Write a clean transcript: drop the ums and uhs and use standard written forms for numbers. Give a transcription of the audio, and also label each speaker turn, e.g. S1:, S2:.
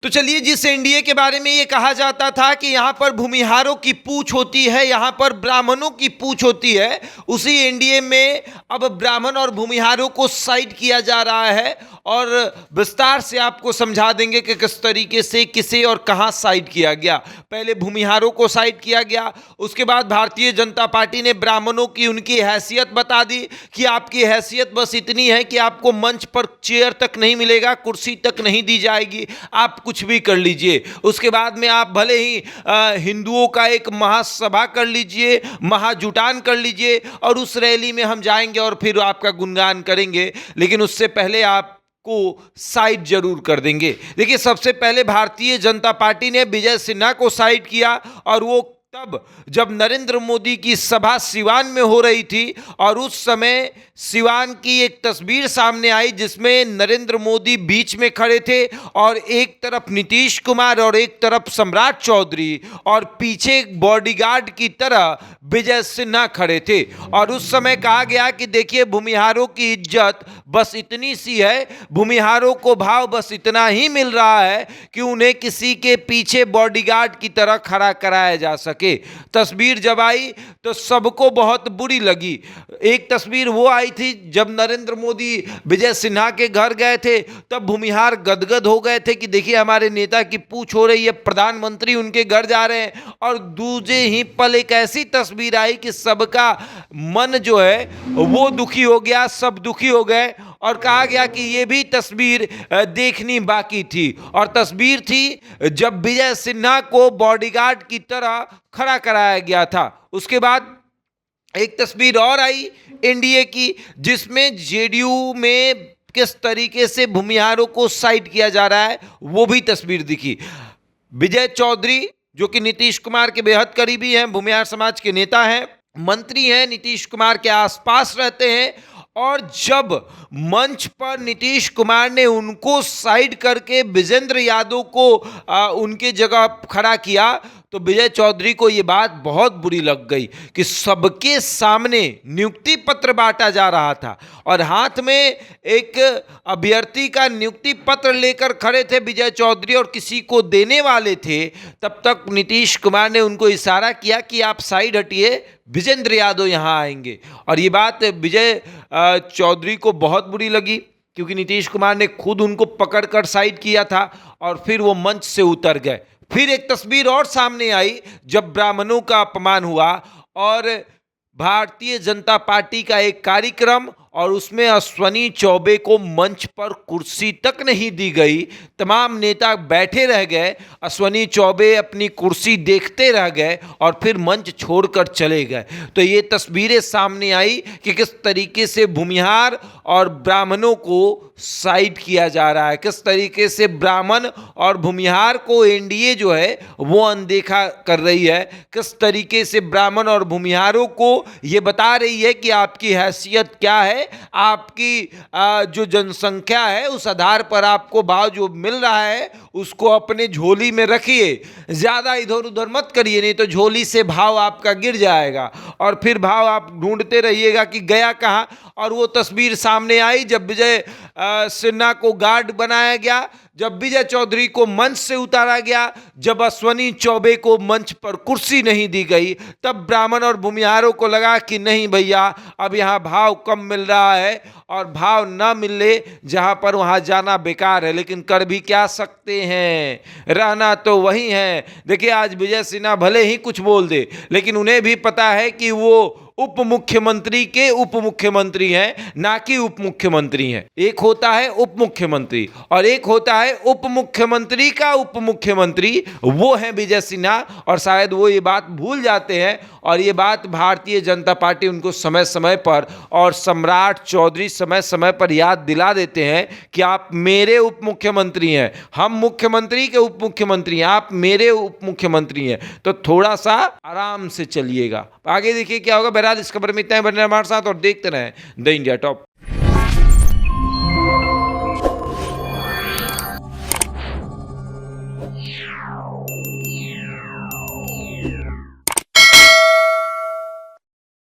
S1: तो चलिए, जिस एनडीए के बारे में ये कहा जाता था कि यहाँ पर भूमिहारों की पूछ होती है, यहाँ पर ब्राह्मणों की पूछ होती है, उसी एनडीए में अब ब्राह्मण और भूमिहारों को साइड किया जा रहा है। और विस्तार से आपको समझा देंगे कि किस तरीके से किसे और कहाँ साइड किया गया। पहले भूमिहारों को साइड किया गया, उसके बाद भारतीय जनता पार्टी ने ब्राह्मणों की उनकी हैसियत बता दी कि आपकी हैसियत बस इतनी है कि आपको मंच पर चेयर तक नहीं मिलेगा, कुर्सी तक नहीं दी जाएगी, आप कुछ भी कर लीजिए। उसके बाद में आप भले ही हिंदुओं का एक महासभा कर लीजिए, महाजुटान कर लीजिए, और उस रैली में हम जाएंगे और फिर आपका गुणगान करेंगे, लेकिन उससे पहले आप को साइड जरूर कर देंगे। देखिए, सबसे पहले भारतीय जनता पार्टी ने विजय सिन्हा को साइड किया, और वो तब जब नरेंद्र मोदी की सभा सिवान में हो रही थी, और उस समय सिवान की एक तस्वीर सामने आई जिसमें नरेंद्र मोदी बीच में खड़े थे, और एक तरफ नीतीश कुमार और एक तरफ सम्राट चौधरी, और पीछे बॉडीगार्ड की तरह विजय सिन्हा खड़े थे। और उस समय कहा गया कि देखिए, भूमिहारों की इज्जत बस इतनी सी है, भूमिहारों को भाव बस इतना ही मिल रहा है कि उन्हें किसी के पीछे बॉडीगार्ड की तरह खड़ा कराया जा सके। तस्वीर जब आई तो सबको बहुत बुरी लगी। एक तस्वीर वो आई थी जब नरेंद्र मोदी विजय सिन्हा के घर गए थे, तब भूमिहार गदगद हो गए थे कि देखिए, हमारे नेता की पूछ हो रही है, प्रधानमंत्री उनके घर जा रहे हैं। और दूसरे ही पल एक ऐसी तस्वीर आई कि सबका मन जो है वो दुखी हो गया, सब दुखी हो गए, और कहा गया कि ये भी तस्वीर देखनी बाकी थी। और तस्वीर थी जब विजय सिन्हा को बॉडीगार्ड की तरह खड़ा कराया गया था। उसके बाद एक तस्वीर और आई एनडीए की, जिसमें जेडीयू में किस तरीके से भूमिहारों को साइड किया जा रहा है, वो भी तस्वीर दिखी। विजय चौधरी, जो कि नीतीश कुमार के बेहद करीबी हैं, भूमिहार समाज के नेता हैं, मंत्री हैं, नीतीश कुमार के आसपास रहते हैं, और जब मंच पर नीतीश कुमार ने उनको साइड करके विजेंद्र यादव को उनके जगह खड़ा किया, तो विजय चौधरी को यह बात बहुत बुरी लग गई कि सबके सामने नियुक्ति पत्र बांटा जा रहा था, और हाथ में एक अभ्यर्थी का नियुक्ति पत्र लेकर खड़े थे विजय चौधरी और किसी को देने वाले थे। तब तक नीतीश कुमार ने उनको इशारा किया कि आप साइड हटिए, विजेंद्र यादव यहां आएंगे। और ये बात विजय चौधरी को बहुत बुरी लगी, क्योंकि नीतीश कुमार ने खुद उनको पकड़कर साइड किया था, और फिर वो मंच से उतर गए। फिर एक तस्वीर और सामने आई जब ब्राह्मणों का अपमान हुआ, और भारतीय जनता पार्टी का एक कार्यक्रम, और उसमें अश्वनी चौबे को मंच पर कुर्सी तक नहीं दी गई। तमाम नेता बैठे रह गए, अश्वनी चौबे अपनी कुर्सी देखते रह गए और फिर मंच छोड़कर चले गए। तो ये तस्वीरें सामने आई कि किस तरीके से भूमिहार और ब्राह्मणों को साइड किया जा रहा है, किस तरीके से ब्राह्मण और भूमिहार को एनडीए जो है वो अनदेखा कर रही है, किस तरीके से ब्राह्मण और भूमिहारों को ये बता रही है कि आपकी हैसियत क्या है, आपकी जो जनसंख्या है उस आधार पर आपको भाव जो मिल रहा है उसको अपने झोली में रखिए, ज़्यादा इधर उधर मत करिए, नहीं तो झोली से भाव आपका गिर जाएगा और फिर भाव आप ढूंढते रहिएगा कि गया कहाँ। और वो तस्वीर सामने आई जब विजय सिन्हा को गार्ड बनाया गया, जब विजय चौधरी को मंच से उतारा गया, जब अश्वनी चौबे को मंच पर कुर्सी नहीं दी गई, तब ब्राह्मण और भूमिहारों को लगा कि नहीं भैया, अब यहाँ भाव कम मिल रहा है और भाव ना मिले जहाँ पर वहाँ जाना बेकार है। लेकिन कर भी क्या सकते हैं, रहना तो वही है। देखिए, आज विजय सिन्हा भले ही कुछ बोल दे, लेकिन उन्हें भी पता है कि वो उप मुख्यमंत्री के उप मुख्यमंत्री हैं, ना कि उप मुख्यमंत्री हैं। एक होता है उप मुख्यमंत्री और एक होता है उप मुख्यमंत्री का उप मुख्यमंत्री, वो है विजय सिन्हा। और शायद वो ये बात भूल जाते हैं, और ये बात भारतीय जनता पार्टी उनको समय समय पर और सम्राट चौधरी समय समय पर याद दिला देते हैं कि आप मेरे उप मुख्यमंत्री हैं, हम मुख्यमंत्री के उप मुख्यमंत्री हैं, आप मेरे उप मुख्यमंत्री हैं, तो थोड़ा सा आराम से चलिएगा। आगे देखिए क्या होगा। बहरहाल इस खबर में इतना ही, बने हमारे साथ और देखते रहें द इंडिया टॉप।